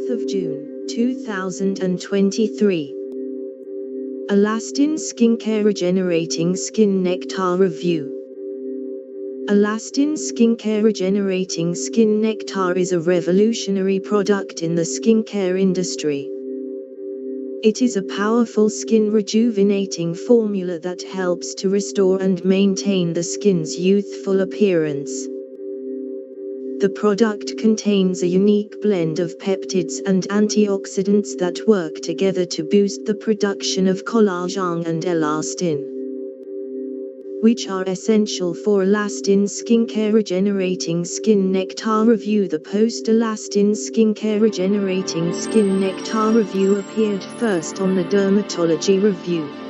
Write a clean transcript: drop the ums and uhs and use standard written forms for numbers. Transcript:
4th of June, 2023. Alastin Skincare Regenerating Skin Nectar Review. Alastin Skincare Regenerating Skin Nectar is a revolutionary product in the skincare industry. It is a powerful skin rejuvenating formula that helps to restore and maintain the skin's youthful appearance. The product contains a unique blend of peptides and antioxidants that work together to boost the production of collagen and elastin, which are essential for Alastin Skincare Regenerating Skin Nectar Review. The post-Alastin Skincare Regenerating Skin Nectar Review appeared first on the Dermatology review.